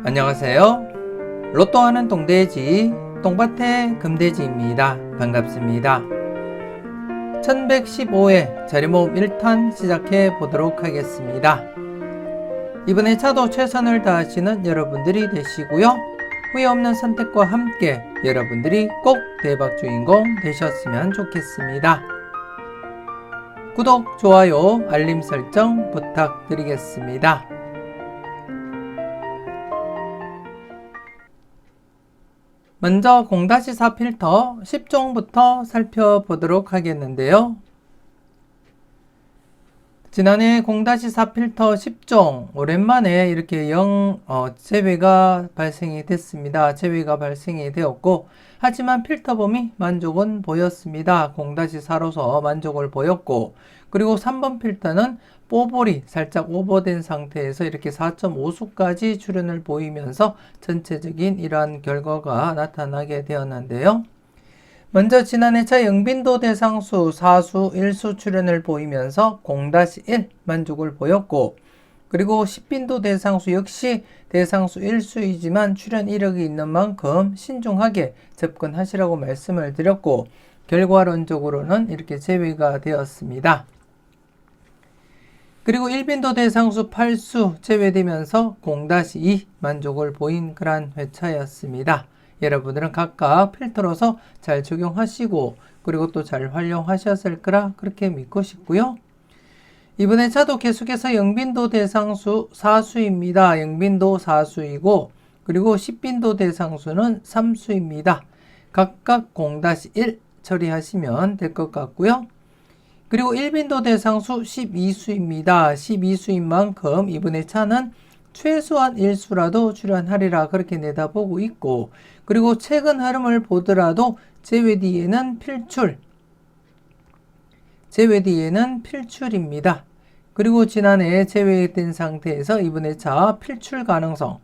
안녕하세요. 로또하는 똥돼지 똥밭의 금돼지입니다. 반갑습니다. 1115회 자리모음 1탄 시작해 보도록 하겠습니다. 이번에 차도 최선을 다하시는 여러분들이 되시고요. 후회 없는 선택과 함께 여러분들이 꼭 대박 주인공 되셨으면 좋겠습니다. 구독, 좋아요, 알림 설정 부탁드리겠습니다. 먼저 0-4 필터 10종부터 살펴보도록 하겠는데요. 지난해 0-4 필터 10종 오랜만에 이렇게 제외가 발생이 됐습니다. 제외가 발생이 되었고, 하지만 필터범위 만족은 보였습니다. 0-4로서 만족을 보였고, 그리고 3번 필터는 뽀볼이 살짝 오버된 상태에서 이렇게 4.5수까지 출현을 보이면서 전체적인 이러한 결과가 나타나게 되었는데요. 먼저 지난해 차 영빈도 대상수 4수 1수 출현을 보이면서 0-1 만족을 보였고, 그리고 10빈도 대상수 역시 대상수 1수이지만 출현 이력이 있는 만큼 신중하게 접근하시라고 말씀을 드렸고, 결과론적으로는 이렇게 제외가 되었습니다. 그리고 1빈도 대상수 8수 제외되면서 0-2 만족을 보인 그런 회차였습니다. 여러분들은 각각 필터로서 잘 적용하시고 그리고 또 잘 활용하셨을 거라 그렇게 믿고 싶고요. 이번에 차도 계속해서 영빈도 대상수 4수입니다. 영빈도 4수이고 그리고 10빈도 대상수는 3수입니다. 각각 0-1 처리하시면 될 것 같고요. 그리고 1빈도 대상수 12수입니다. 12수인 만큼 이번에 차는 최소한 1수라도 출현하리라 그렇게 내다보고 있고, 그리고 최근 흐름을 보더라도 제외 뒤에는 필출입니다. 그리고 지난해 제외된 상태에서 이번에 차 필출 가능성,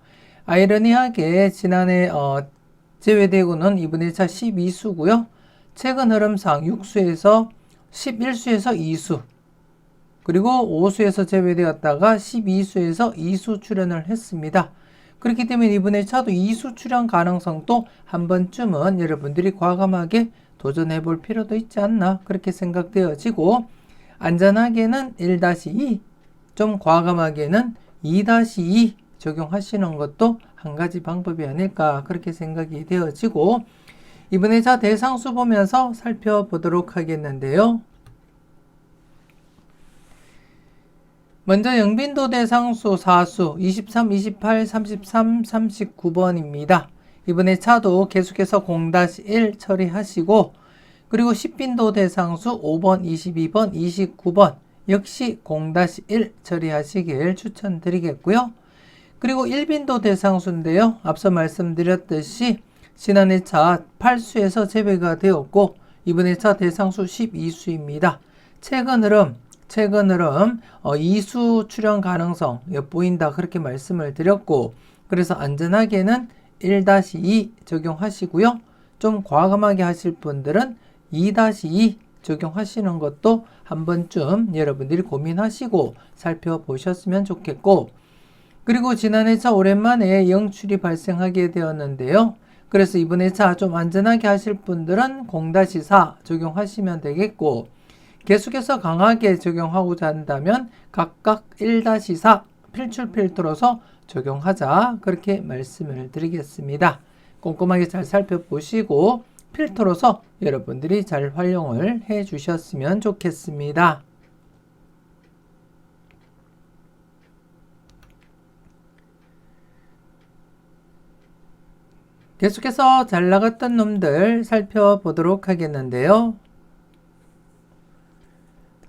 아이러니하게 지난해 제외되고는 이번에 차 12수고요. 최근 흐름상 6수에서 11수에서 2수, 그리고 5수에서 제외되었다가 12수에서 2수 출현을 했습니다. 그렇기 때문에 이번에 차도 2수 출현 가능성도 한 번쯤은 여러분들이 과감하게 도전해 볼 필요도 있지 않나 그렇게 생각되어지고, 안전하게는 1-2, 좀 과감하게는 2-2 적용하시는 것도 한 가지 방법이 아닐까 그렇게 생각이 되어지고, 이번에 차 대상수 보면서 살펴보도록 하겠는데요. 먼저 영빈도 대상수 4수 23, 28, 33, 39번입니다. 이번에 차도 계속해서 0-1 처리하시고, 그리고 10빈도 대상수 5번, 22번, 29번 역시 0-1 처리하시길 추천드리겠고요. 그리고 1빈도 대상수인데요. 앞서 말씀드렸듯이 지난해 차 8수에서 제외가 되었고, 이번에 차 대상수 12수입니다. 최근 흐름 2수 출현 가능성 엿보인다 그렇게 말씀을 드렸고, 그래서 안전하게는 1-2 적용하시고요. 좀 과감하게 하실 분들은 2-2 적용하시는 것도 한 번쯤 여러분들이 고민하시고 살펴보셨으면 좋겠고, 그리고 지난해 차 오랜만에 영출이 발생하게 되었는데요. 그래서 이번에 차 좀 안전하게 하실 분들은 0-4 적용하시면 되겠고, 계속해서 강하게 적용하고자 한다면 각각 1-4 필출 필터로서 적용하자 그렇게 말씀을 드리겠습니다. 꼼꼼하게 잘 살펴보시고 필터로서 여러분들이 잘 활용을 해 주셨으면 좋겠습니다. 계속해서 잘 나갔던 놈들 살펴보도록 하겠는데요.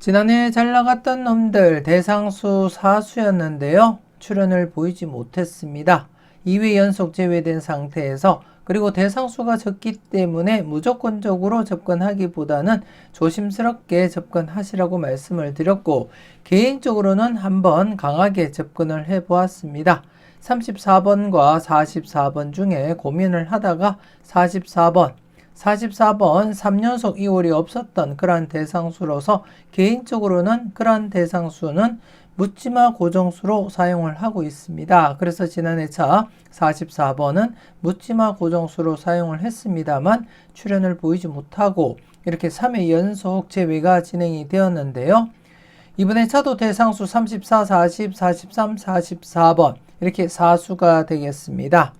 지난해 잘 나갔던 놈들 대상수 4수였는데요. 출현을 보이지 못했습니다. 2회 연속 제외된 상태에서, 그리고 대상수가 적기 때문에 무조건적으로 접근하기보다는 조심스럽게 접근하시라고 말씀을 드렸고, 개인적으로는 한번 강하게 접근을 해보았습니다. 34번과 44번 중에 고민을 하다가 44번, 44번 3연속 이월이 없었던 그러한 대상수로서 개인적으로는 그러한 대상수는 묻지마 고정수로 사용을 하고 있습니다. 그래서 지난 회차 44번은 묻지마 고정수로 사용을 했습니다만 출현을 보이지 못하고 이렇게 3회 연속 제외가 진행이 되었는데요. 이번 회차도 대상수 34, 40, 43, 44번 이렇게 4수가 되겠습니다.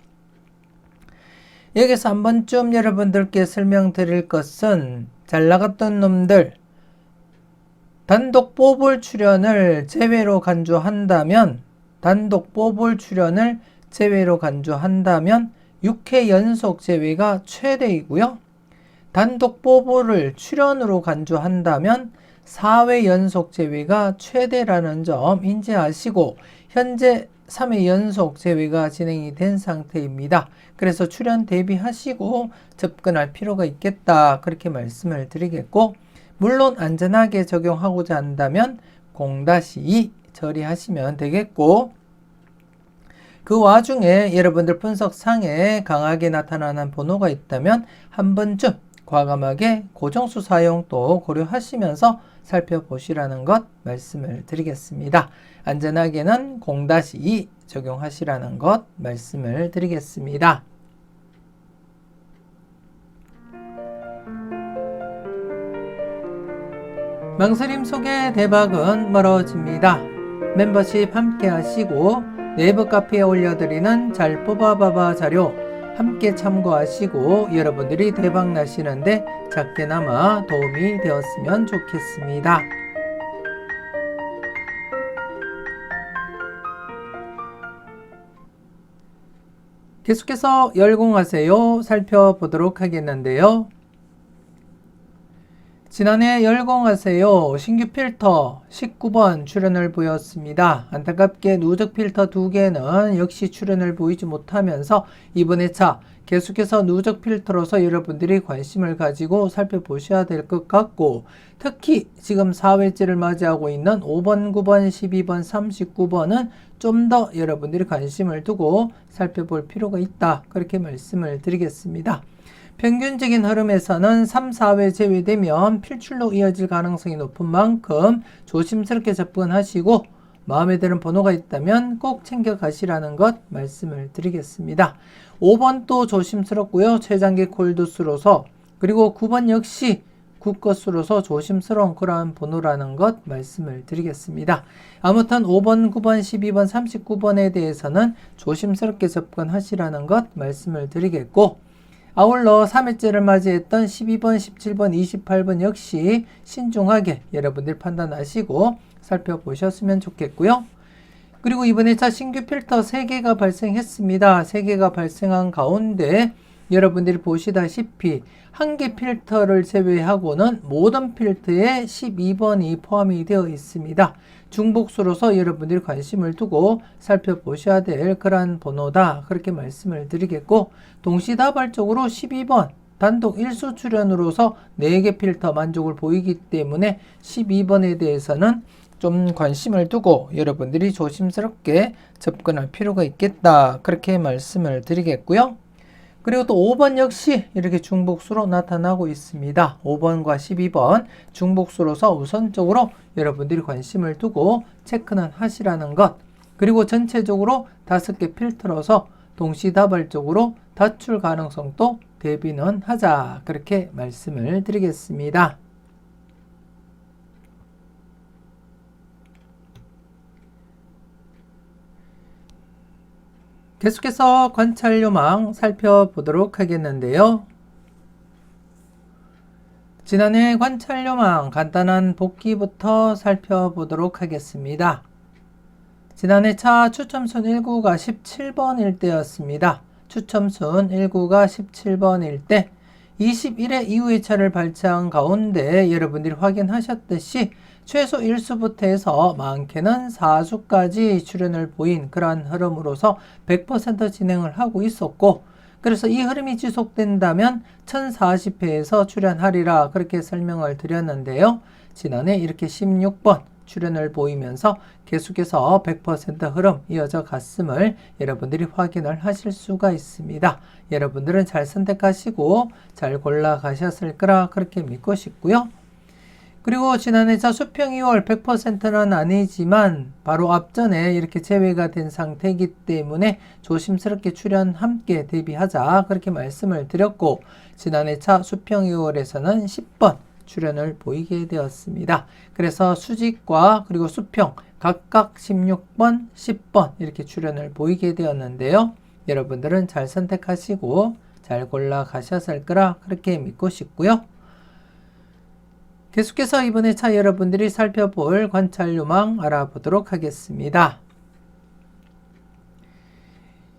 여기서 한 번쯤 여러분들께 설명드릴 것은 잘 나갔던 놈들 단독 뽀볼 출연을 제외로 간주한다면 6회 연속 제외가 최대이고요. 단독 뽀볼을 출연으로 간주한다면 4회 연속 제외가 최대라는 점 인지하시고 현재 3회 연속 제외가 진행이 된 상태입니다. 그래서 출연 대비하시고 접근할 필요가 있겠다 그렇게 말씀을 드리겠고 물론 안전하게 적용하고자 한다면 0-2 처리하시면 되겠고 그 와중에 여러분들 분석상에 강하게 나타나는 번호가 있다면 한 번쯤 과감하게 고정수 사용도 고려하시면서 살펴보시라는 것 말씀을 드리겠습니다. 안전하게는 0-2 적용하시라는 것 말씀을 드리겠습니다. 망설임 속에 대박은 멀어집니다. 멤버십 함께 하시고 네이버 카페에 올려드리는 잘 뽑아봐봐 자료 함께 참고하시고 여러분들이 대박 나시는데 작게나마 도움이 되었으면 좋겠습니다. 계속해서 열공하세요 살펴보도록 하겠는데요. 지난해 열공하세요 신규 필터 19번 출연을 보였습니다. 안타깝게 누적 필터 2개는 역시 출연을 보이지 못하면서 이번 회차 계속해서 누적 필터로서 여러분들이 관심을 가지고 살펴보셔야 될 것 같고 특히 지금 4회째를 맞이하고 있는 5번, 9번, 12번, 39번은 좀 더 여러분들이 관심을 두고 살펴볼 필요가 있다 그렇게 말씀을 드리겠습니다. 평균적인 흐름에서는 3, 4회 제외되면 필출로 이어질 가능성이 높은 만큼 조심스럽게 접근하시고 마음에 드는 번호가 있다면 꼭 챙겨가시라는 것 말씀을 드리겠습니다. 5번도 조심스럽고요. 최장기 콜드수로서 그리고 9번 역시 국것수로서 조심스러운 그러한 번호라는 것 말씀을 드리겠습니다. 아무튼 5번, 9번, 12번, 39번에 대해서는 조심스럽게 접근하시라는 것 말씀을 드리겠고 아울러 3회째를 맞이했던 12번, 17번, 28번 역시 신중하게 여러분들 판단하시고 살펴보셨으면 좋겠고요. 그리고 이번 회차 신규 필터 3개가 발생했습니다. 3개가 발생한 가운데 여러분들이 보시다시피 한 개 필터를 제외하고는 모든 필터에 12번이 포함이 되어 있습니다. 중복수로서 여러분들이 관심을 두고 살펴보셔야 될 그러한 번호다 그렇게 말씀을 드리겠고 동시다발적으로 12번 단독 일수 출연으로서 4개 필터 만족을 보이기 때문에 12번에 대해서는 좀 관심을 두고 여러분들이 조심스럽게 접근할 필요가 있겠다 그렇게 말씀을 드리겠고요. 그리고 또 5번 역시 이렇게 중복수로 나타나고 있습니다. 5번과 12번 중복수로서 우선적으로 여러분들이 관심을 두고 체크는 하시라는 것 그리고 전체적으로 5개 필터로서 동시다발적으로 다출 가능성도 대비는 하자 그렇게 말씀을 드리겠습니다. 계속해서 관찰요망 살펴보도록 하겠는데요. 지난해 관찰요망 간단한 복기부터 살펴보도록 하겠습니다. 지난해 차 추첨순 1구가 17번일 때였습니다. 추첨순 1구가 17번일 때 21회 이후의 차를 발차한 가운데 여러분들이 확인하셨듯이 최소 1수부터 해서 많게는 4수까지 출현을 보인 그러한 흐름으로서 100% 진행을 하고 있었고 그래서 이 흐름이 지속된다면 1040회에서 출현하리라 그렇게 설명을 드렸는데요. 지난해 이렇게 16번 출현을 보이면서 계속해서 100% 흐름 이어져 갔음을 여러분들이 확인을 하실 수가 있습니다. 여러분들은 잘 선택하시고 잘 골라가셨을 거라 그렇게 믿고 싶고요. 그리고 지난해 수평 2월 100%는 아니지만 바로 앞전에 이렇게 제외가 된 상태이기 때문에 조심스럽게 출현 함께 대비하자 그렇게 말씀을 드렸고, 지난해 수평 2월에서는 10번 출현을 보이게 되었습니다. 그래서 수직과 그리고 수평 각각 16번, 10번 이렇게 출현을 보이게 되었는데요. 여러분들은 잘 선택하시고 잘 골라가셨을 거라 그렇게 믿고 싶고요. 계속해서 이번에 여러분들이 살펴볼 관찰 요망 알아보도록 하겠습니다.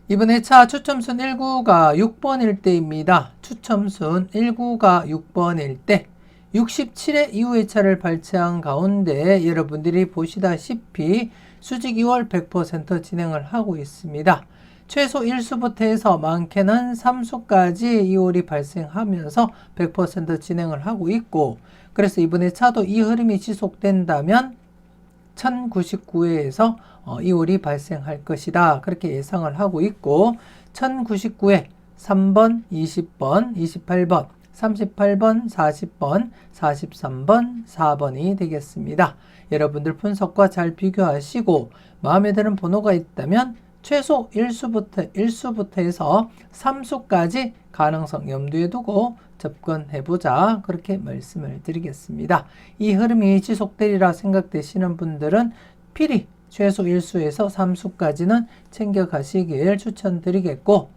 이번에 추첨순 19가 6번일 때입니다. 추첨순 19가 6번일 때 67회 이후의 차를 발췌한 가운데 여러분들이 보시다시피 수직 2월 100% 진행을 하고 있습니다. 최소 1수부터 해서 많게는 3수까지 2월이 발생하면서 100% 진행을 하고 있고, 그래서 이번에 차도 이 흐름이 지속된다면 1099회에서 2월이 발생할 것이다 그렇게 예상을 하고 있고, 1099회 3번, 20번, 28번, 38번, 40번, 43번, 4번이 되겠습니다. 여러분들 분석과 잘 비교하시고 마음에 드는 번호가 있다면 최소 1수부터 해서 3수까지 가능성 염두에 두고 접근해보자 그렇게 말씀을 드리겠습니다. 이 흐름이 지속되리라 생각되시는 분들은 필히 최소 1수에서 3수까지는 챙겨가시길 추천드리겠고,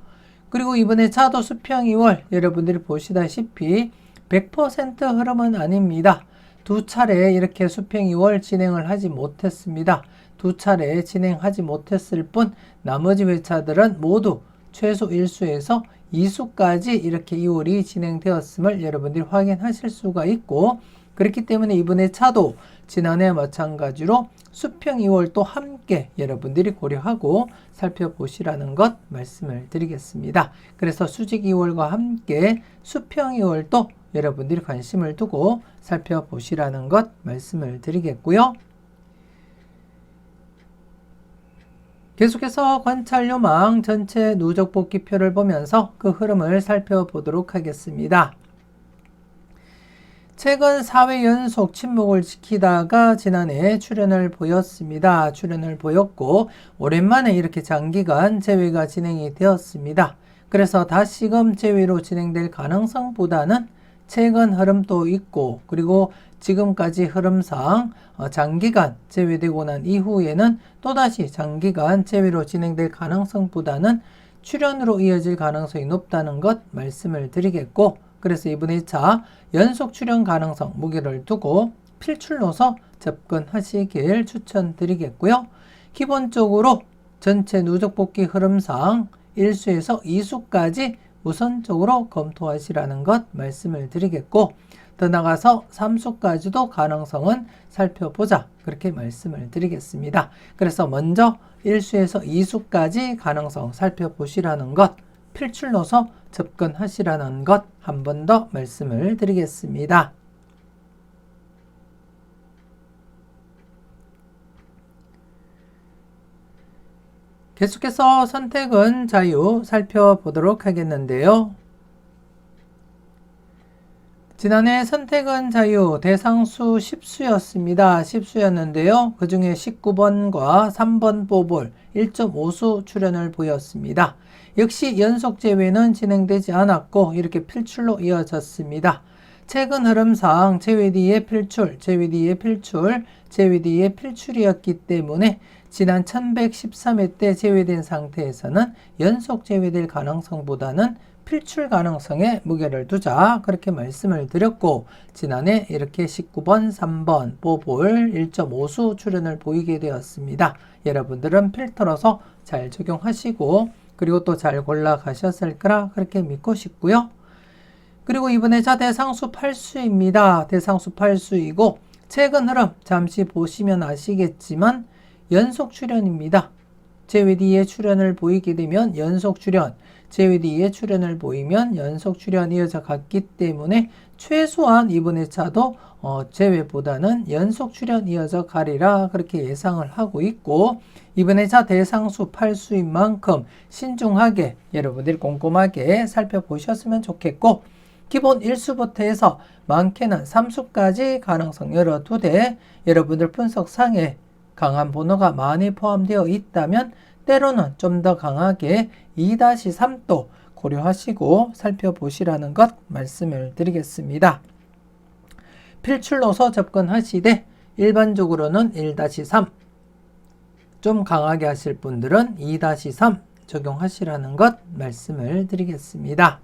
그리고 이번에 차도 수평 2월 여러분들이 보시다시피 100% 흐름은 아닙니다. 두 차례 이렇게 수평 2월 진행을 하지 못했습니다. 두 차례 진행하지 못했을 뿐 나머지 회차들은 모두 최소 1수에서 2수까지 이렇게 2월이 진행되었음을 여러분들이 확인하실 수가 있고, 그렇기 때문에 이번에 차도 지난해와 마찬가지로 수평 2월도 함께 여러분들이 고려하고 살펴보시라는 것 말씀을 드리겠습니다. 그래서 수직 2월과 함께 수평 2월도 여러분들이 관심을 두고 살펴보시라는 것 말씀을 드리겠고요. 계속해서 관찰 요망 전체 누적 복귀표를 보면서 그 흐름을 살펴보도록 하겠습니다. 최근 4회 연속 침묵을 지키다가 지난해 출현을 보였습니다. 출현을 보였고 오랜만에 이렇게 장기간 재회가 진행이 되었습니다. 그래서 다시금 재회로 진행될 가능성보다는 최근 흐름도 있고, 그리고 지금까지 흐름상 장기간 재회되고 난 이후에는 또다시 장기간 재회로 진행될 가능성보다는 출현으로 이어질 가능성이 높다는 것 말씀을 드리겠고, 그래서 이번 2차 연속 출현 가능성 무게를 두고 필출로서 접근하시길 추천드리겠고요. 기본적으로 전체 누적 복귀 흐름상 1수에서 2수까지 우선적으로 검토하시라는 것 말씀을 드리겠고, 더 나가서 3수까지도 가능성은 살펴보자 그렇게 말씀을 드리겠습니다. 그래서 먼저 1수에서 2수까지 가능성 살펴보시라는 것, 필출로서 접근하시라는 것 한 번 더 말씀을 드리겠습니다. 계속해서 선택은 자유 살펴보도록 하겠는데요. 지난해 선택은 자유 대상수 10수였습니다. 10수였는데요. 그 중에 19번과 3번 뽑을 1.5수 출현을 보였습니다. 역시 연속 재회는 진행되지 않았고 이렇게 필출로 이어졌습니다. 최근 흐름상 재회 뒤에 필출, 재회 뒤에 필출, 재회 뒤에 필출이었기 때문에 지난 1113회 때 재회된 상태에서는 연속 재회될 가능성보다는 필출 가능성에 무게를 두자 그렇게 말씀을 드렸고, 지난해 이렇게 19번, 3번 뽑을 1.5수 출현을 보이게 되었습니다. 여러분들은 필터로서 잘 적용하시고 그리고 또 잘 골라가셨을 거라 그렇게 믿고 싶고요. 그리고 이번에 대상수 8수입니다. 대상수 8수이고 최근 흐름 잠시 보시면 아시겠지만 연속 출현입니다. 제외 뒤에 출현을 보이게 되면 연속 출현, 제외 뒤에 출현을 보이면 연속 출현 이어져 갔기 때문에 최소한 이번 회차도 제외보다는 연속 출현 이어져 가리라 그렇게 예상을 하고 있고, 이번 회차 대상수 8수인 만큼 신중하게 여러분들이 꼼꼼하게 살펴보셨으면 좋겠고, 기본 1수부터 해서 많게는 3수까지 가능성 열어두되 여러분들 분석상에 강한 번호가 많이 포함되어 있다면 때로는 좀 더 강하게 2-3도 고려하시고 살펴보시라는 것 말씀을 드리겠습니다. 필출로서 접근하시되 일반적으로는 1-3, 좀 강하게 하실 분들은 2-3 적용하시라는 것 말씀을 드리겠습니다.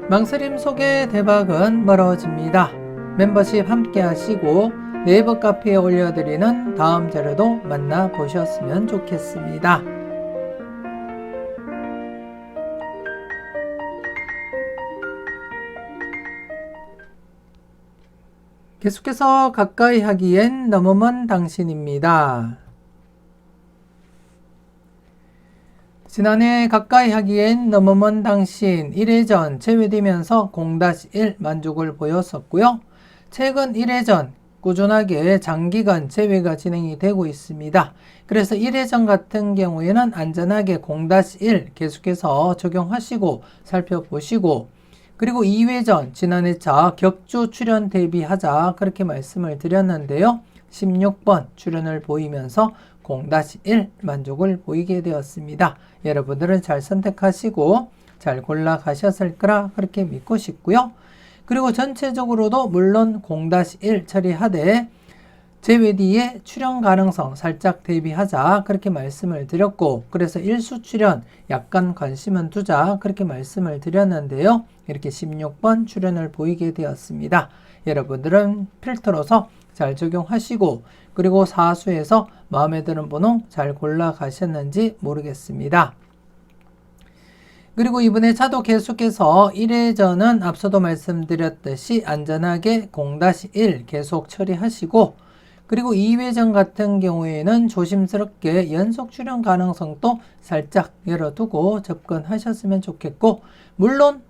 망설임 속의 대박은 멀어집니다. 멤버십 함께 하시고 네이버 카페에 올려드리는 다음 자료도 만나보셨으면 좋겠습니다. 계속해서 가까이 하기엔 너무 먼 당신입니다. 지난해 가까이 하기엔 너무 먼 당신 1회전 제외되면서 0-1 만족을 보였었고요. 최근 1회전 꾸준하게 장기간 제외가 진행이 되고 있습니다. 그래서 1회전 같은 경우에는 안전하게 0-1 계속해서 적용하시고 살펴보시고, 그리고 2회전 지난해차 격주 출현 대비하자 그렇게 말씀을 드렸는데요. 16번 출현을 보이면서 0-1 만족을 보이게 되었습니다. 여러분들은 잘 선택하시고 잘 골라 가셨을 거라 그렇게 믿고 싶고요. 그리고 전체적으로도 물론 0-1 처리하되 제외 뒤에 출현 가능성 살짝 대비하자 그렇게 말씀을 드렸고, 그래서 1수 출현 약간 관심은 두자 그렇게 말씀을 드렸는데요. 이렇게 16번 출현을 보이게 되었습니다. 여러분들은 필터로서 잘 적용하시고, 그리고 4수에서 마음에 드는 번호 잘 골라 가셨는지 모르겠습니다. 그리고 이번에 차도 계속해서 1회전은 앞서도 말씀드렸듯이 안전하게 0-1 계속 처리하시고, 그리고 2회전 같은 경우에는 조심스럽게 연속 출현 가능성도 살짝 열어두고 접근하셨으면 좋겠고, 물론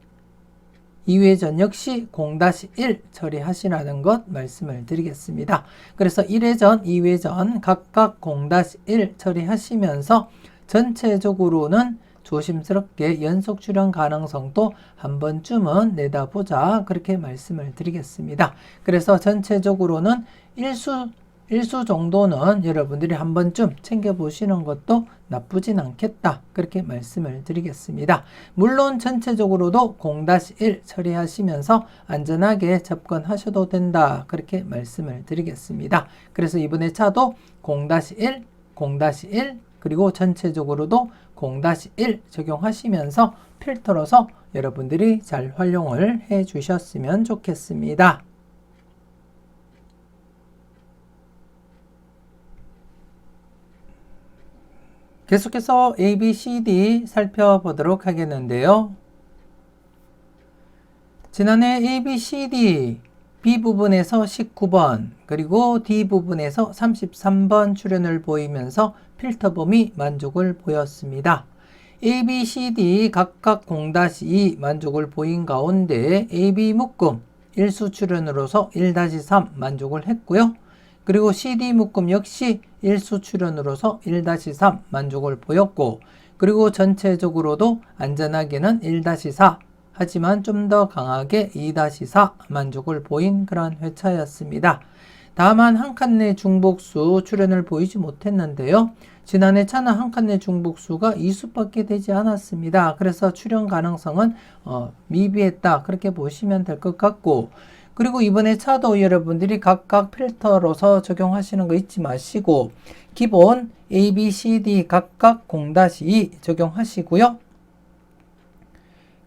2회전 역시 0-1 처리하시라는 것 말씀을 드리겠습니다. 그래서 1회전, 2회전 각각 0-1 처리하시면서 전체적으로는 조심스럽게 연속 출현 가능성도 한 번쯤은 내다보자 그렇게 말씀을 드리겠습니다. 그래서 전체적으로는 1수 정도는 여러분들이 한 번쯤 챙겨보시는 것도 나쁘진 않겠다 그렇게 말씀을 드리겠습니다. 물론 전체적으로도 0-1 처리하시면서 안전하게 접근하셔도 된다 그렇게 말씀을 드리겠습니다. 그래서 이번에 차도 0-1, 0-1 그리고 전체적으로도 0-1 적용하시면서 필터로서 여러분들이 잘 활용을 해 주셨으면 좋겠습니다. 계속해서 A, B, C, D 살펴보도록 하겠는데요. 지난해 A, B, C, D B 부분에서 19번 그리고 D 부분에서 33번 출현을 보이면서 필터 범위 만족을 보였습니다. A, B, C, D 각각 0-2 만족을 보인 가운데 A, B 묶음 1수 출현으로서 1-3 만족을 했고요. 그리고 CD 묶음 역시 1수 출현으로서 1-3 만족을 보였고, 그리고 전체적으로도 안전하게는 1-4 하지만 좀 더 강하게 2-4 만족을 보인 그런 회차였습니다. 다만 한 칸 내 중복수 출현을 보이지 못했는데요. 지난해 차는 한 칸 내 중복수가 2수밖에 되지 않았습니다. 그래서 출현 가능성은 미비했다 그렇게 보시면 될 것 같고, 그리고 이번에 차도 여러분들이 각각 필터로서 적용하시는 거 잊지 마시고 기본 A, B, C, D 각각 0-2 적용하시고요.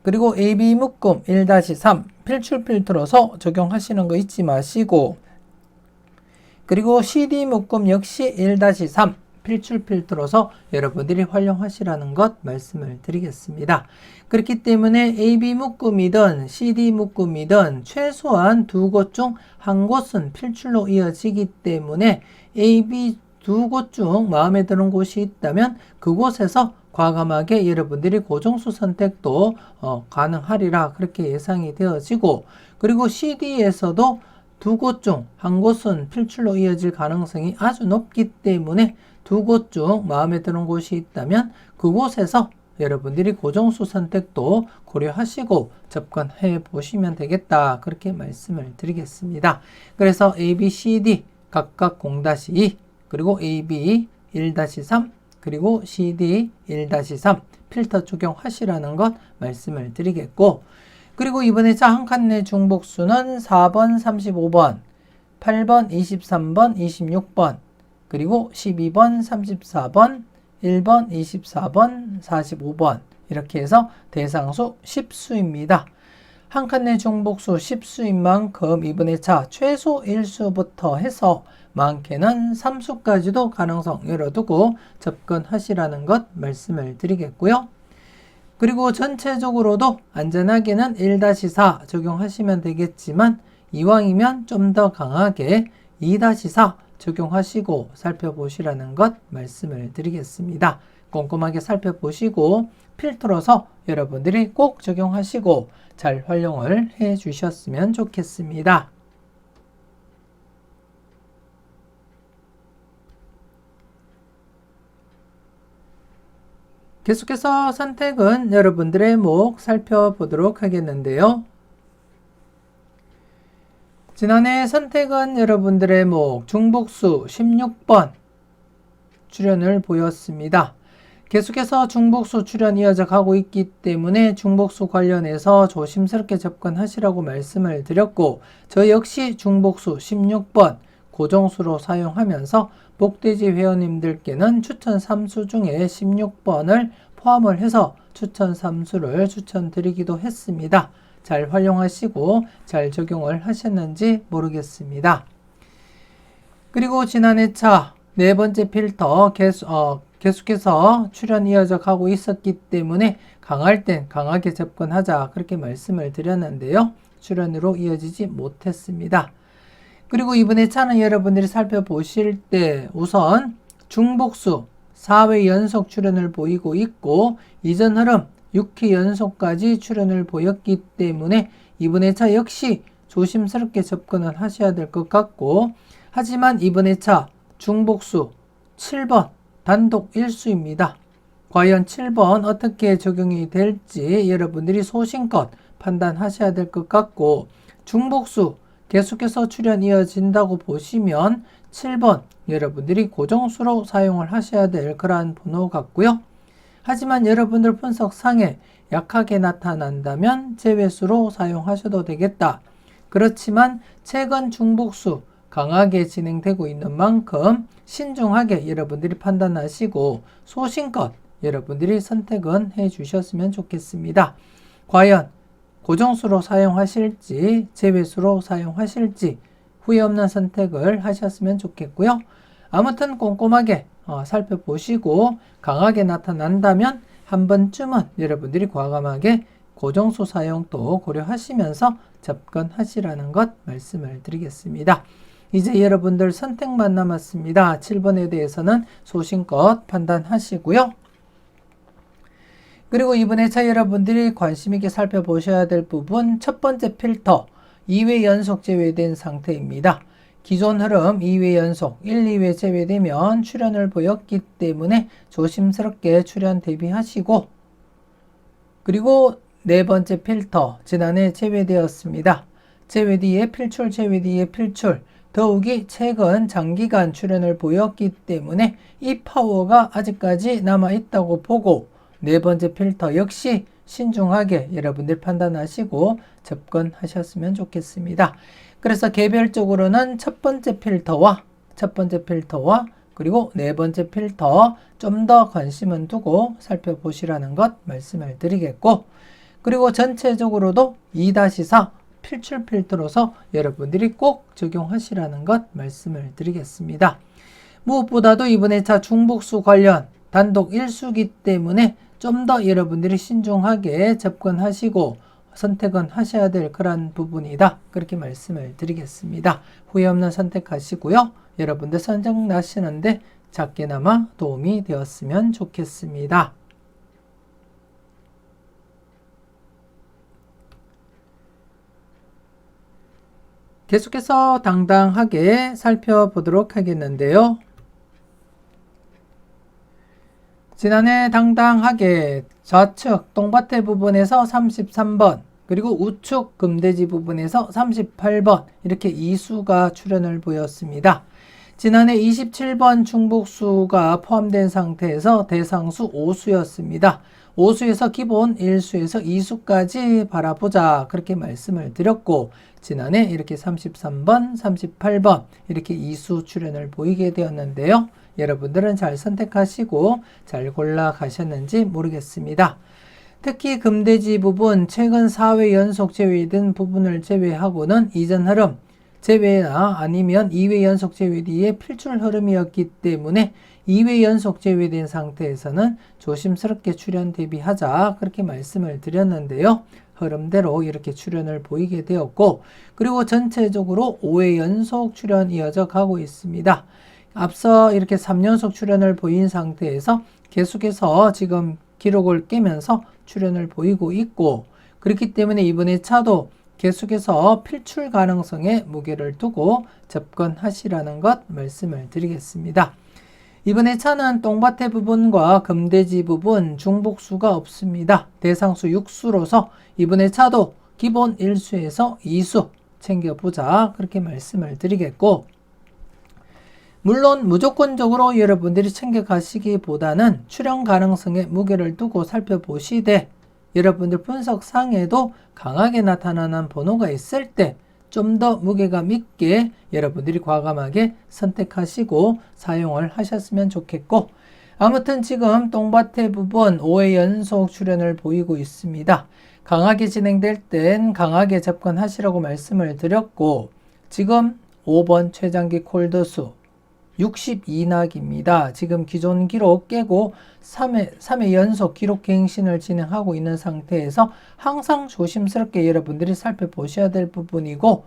그리고 A, B 묶음 1-3 필출 필터로서 적용하시는 거 잊지 마시고, 그리고 CD 묶음 역시 1-3 필출 필터로서 여러분들이 활용하시라는 것 말씀을 드리겠습니다. 그렇기 때문에 AB 묶음이든 CD 묶음이든 최소한 두 곳 중 한 곳은 필출로 이어지기 때문에 AB 두 곳 중 마음에 드는 곳이 있다면 그곳에서 과감하게 여러분들이 고정수 선택도 가능하리라 그렇게 예상이 되어지고, 그리고 CD에서도 두 곳 중 한 곳은 필출로 이어질 가능성이 아주 높기 때문에 두 곳 중 마음에 드는 곳이 있다면 그곳에서 여러분들이 고정수 선택도 고려하시고 접근해 보시면 되겠다 그렇게 말씀을 드리겠습니다. 그래서 A, B, C, D 각각 0-2 그리고 A, B 1-3 그리고 CD 1-3 필터 적용하시라는 것 말씀을 드리겠고, 그리고 이번에 자 한 칸 내 중복수는 4번, 35번, 8번, 23번, 26번, 그리고 12번, 34번, 1번, 24번, 45번 이렇게 해서 대상수 10수입니다. 한 칸 내 중복수 10수인 만큼 이번에 자 최소 1수부터 해서 많게는 3수까지도 가능성 열어두고 접근하시라는 것 말씀을 드리겠고요. 그리고 전체적으로도 안전하게는 1-4 적용하시면 되겠지만 이왕이면 좀 더 강하게 2-4 적용하시고 살펴보시라는 것 말씀을 드리겠습니다. 꼼꼼하게 살펴보시고 필터로서 여러분들이 꼭 적용하시고 잘 활용을 해 주셨으면 좋겠습니다. 계속해서 선택은 여러분들의 목 살펴보도록 하겠는데요. 지난해 선택은 여러분들의 목 중복수 16번 출현을 보였습니다. 계속해서 중복수 출현 이어져 가고 있기 때문에 중복수 관련해서 조심스럽게 접근하시라고 말씀을 드렸고, 저 역시 중복수 16번 고정수로 사용하면서 복돼지 회원님들께는 추천 3수 중에 16번을 포함을 해서 추천 3수를 추천드리기도 했습니다. 잘 활용하시고 잘 적용을 하셨는지 모르겠습니다. 그리고 지난해 차 네 번째 필터 계속해서 출현 이어져 가고 있었기 때문에 강할 땐 강하게 접근하자 그렇게 말씀을 드렸는데요. 출현으로 이어지지 못했습니다. 그리고 이번에 차는 여러분들이 살펴보실 때 우선 중복수 4회 연속 출현을 보이고 있고 이전 흐름 6회 연속까지 출현을 보였기 때문에 이번에 차 역시 조심스럽게 접근을 하셔야 될 것 같고, 하지만 이번에 차 중복수 7번 단독 1수입니다. 과연 7번 어떻게 적용이 될지 여러분들이 소신껏 판단하셔야 될 것 같고, 중복수 계속해서 출현 이어진다고 보시면 7번 여러분들이 고정수로 사용을 하셔야 될 그러한 번호 같고요. 하지만 여러분들 분석상에 약하게 나타난다면 제외수로 사용하셔도 되겠다. 그렇지만 최근 중복수 강하게 진행되고 있는 만큼 신중하게 여러분들이 판단하시고 소신껏 여러분들이 선택은 해 주셨으면 좋겠습니다. 과연 고정수로 사용하실지 제외수로 사용하실지 후회 없는 선택을 하셨으면 좋겠고요. 아무튼 꼼꼼하게 살펴보시고 강하게 나타난다면 한 번쯤은 여러분들이 과감하게 고정수 사용도 고려하시면서 접근하시라는 것 말씀을 드리겠습니다. 이제 여러분들 선택만 남았습니다. 7번에 대해서는 소신껏 판단하시고요. 그리고 이번에 차 여러분들이 관심 있게 살펴보셔야 될 부분 첫 번째 필터 2회 연속 제외된 상태입니다. 기존 흐름 2회 연속 1, 2회 제외되면 출현을 보였기 때문에 조심스럽게 출현 대비하시고, 그리고 네 번째 필터 지난해 제외되었습니다. 제외 뒤에 필출, 제외 뒤에 필출, 더욱이 최근 장기간 출현을 보였기 때문에 이 파워가 아직까지 남아있다고 보고 네 번째 필터 역시 신중하게 여러분들 판단하시고 접근하셨으면 좋겠습니다. 그래서 개별적으로는 첫 번째 필터와 그리고 네 번째 필터 좀 더 관심은 두고 살펴보시라는 것 말씀을 드리겠고, 그리고 전체적으로도 2-4 필출 필터로서 여러분들이 꼭 적용하시라는 것 말씀을 드리겠습니다. 무엇보다도 이번 회차 중복수 관련 단독 일수기 때문에 좀 더 여러분들이 신중하게 접근하시고 선택은 하셔야 될 그런 부분이다. 그렇게 말씀을 드리겠습니다. 후회 없는 선택하시고요. 여러분들 선정 나시는데 작게나마 도움이 되었으면 좋겠습니다. 계속해서 당당하게 살펴보도록 하겠는데요. 지난해 당당하게 좌측 똥밭의 부분에서 33번 그리고 우측 금돼지 부분에서 38번 이렇게 이수가 출현을 보였습니다. 지난해 27번 중복수가 포함된 상태에서 대상수 5수였습니다. 5수에서 기본 1수에서 2수까지 바라보자 그렇게 말씀을 드렸고 지난해 이렇게 33번, 38번 이렇게 2수 출현을 보이게 되었는데요. 여러분들은 잘 선택하시고 잘 골라 가셨는지 모르겠습니다. 특히 금돼지 부분 최근 4회 연속 제외된 부분을 제외하고는 이전 흐름 제외나 아니면 2회 연속 제외 뒤에 필출 흐름이었기 때문에 2회 연속 제외된 상태에서는 조심스럽게 출현 대비하자 그렇게 말씀을 드렸는데요. 흐름대로 이렇게 출현을 보이게 되었고 그리고 전체적으로 5회 연속 출현 이어져 가고 있습니다. 앞서 이렇게 3연속 출현을 보인 상태에서 계속해서 지금 기록을 깨면서 출현을 보이고 있고 그렇기 때문에 이번에 차도 계속해서 필출 가능성에 무게를 두고 접근하시라는 것 말씀을 드리겠습니다. 이번에 차는 똥밭의 부분과 금돼지 부분 중복수가 없습니다. 대상수 6수로서 이번에 차도 기본 1수에서 2수 챙겨보자 그렇게 말씀을 드리겠고 물론 무조건적으로 여러분들이 챙겨가시기보다는 출현 가능성에 무게를 두고 살펴보시되 여러분들 분석상에도 강하게 나타나는 번호가 있을 때 좀 더 무게감 있게 여러분들이 과감하게 선택하시고 사용을 하셨으면 좋겠고 아무튼 지금 똥밭의 부분 5회 연속 출현을 보이고 있습니다. 강하게 진행될 땐 강하게 접근하시라고 말씀을 드렸고 지금 5번 최장기 콜드수 62낙입니다. 지금 기존 기록 깨고 3회 연속 기록 갱신을 진행하고 있는 상태에서 항상 조심스럽게 여러분들이 살펴보셔야 될 부분이고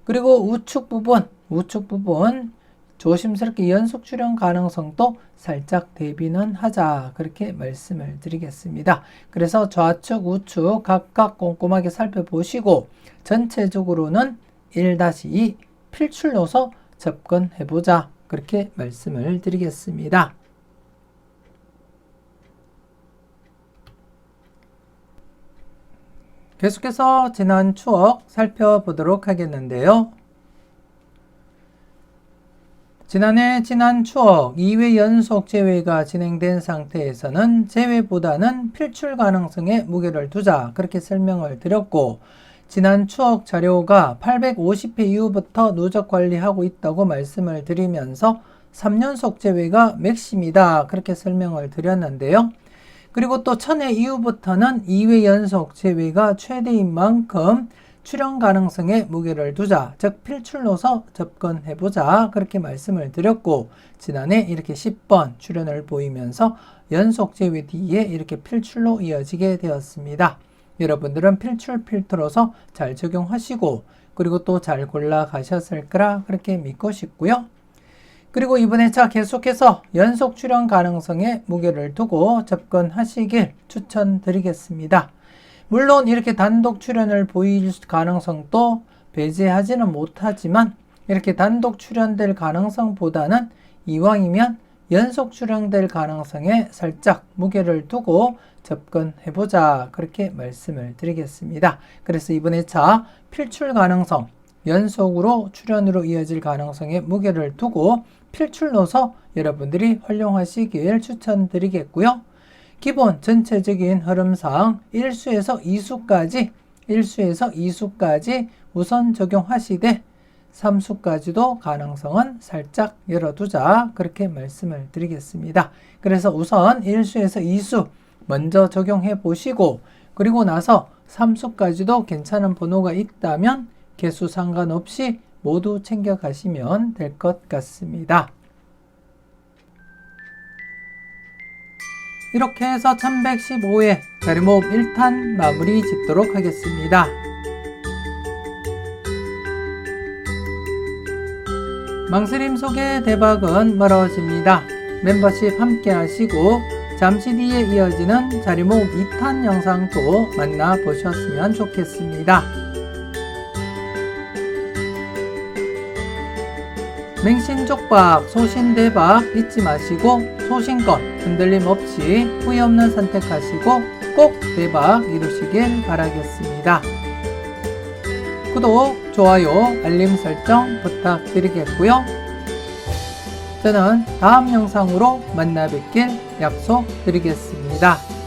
그리고 우측 부분 조심스럽게 연속 출현 가능성도 살짝 대비는 하자 그렇게 말씀을 드리겠습니다. 그래서 좌측 우측 각각 꼼꼼하게 살펴보시고 전체적으로는 1-2 필출로서 접근해보자 그렇게 말씀을 드리겠습니다. 계속해서 지난 추억 살펴보도록 하겠는데요. 지난해 지난 추억 2회 연속 제외가 진행된 상태에서는 제외보다는 필출 가능성에 무게를 두자 그렇게 설명을 드렸고 지난 추억 자료가 850회 이후부터 누적 관리하고 있다고 말씀을 드리면서 3연속 제외가 맥심이다 그렇게 설명을 드렸는데요. 그리고 또 1000회 이후부터는 2회 연속 제외가 최대인 만큼 출현 가능성에 무게를 두자 즉 필출로서 접근해보자 그렇게 말씀을 드렸고 지난해 이렇게 10번 출현을 보이면서 연속 제외 뒤에 이렇게 필출로 이어지게 되었습니다. 여러분들은 필출 필터로서 잘 적용하시고 그리고 또 잘 골라 가셨을 거라 그렇게 믿고 싶고요. 그리고 이번에 차 계속해서 연속 출현 가능성에 무게를 두고 접근하시길 추천드리겠습니다. 물론 이렇게 단독 출현을 보일 가능성도 배제하지는 못하지만 이렇게 단독 출현될 가능성보다는 이왕이면 연속 출현될 가능성에 살짝 무게를 두고 접근해보자 그렇게 말씀을 드리겠습니다. 그래서 이번에 차 필출 가능성 연속으로 출현으로 이어질 가능성에 무게를 두고 필출로서 여러분들이 활용하시길 추천드리겠고요. 기본 전체적인 흐름상 1수에서 2수까지 우선 적용하시되 3수까지도 가능성은 살짝 열어두자 그렇게 말씀을 드리겠습니다. 그래서 우선 1수에서 2수 먼저 적용해 보시고 그리고 나서 3수까지도 괜찮은 번호가 있다면 개수 상관없이 모두 챙겨 가시면 될 것 같습니다. 이렇게 해서 1115회 자리모음 1탄 마무리 짓도록 하겠습니다. 망스림 소개 대박은 멀어집니다. 멤버십 함께 하시고 잠시 뒤에 이어지는 자리모음 2탄 영상도 만나보셨으면 좋겠습니다. 맹신족박, 소신대박 잊지 마시고 소신껏 흔들림 없이 후회 없는 선택하시고 꼭 대박 이루시길 바라겠습니다. 구독, 좋아요, 알림 설정 부탁드리겠고요. 저는 다음 영상으로 만나 뵙길 약속드리겠습니다.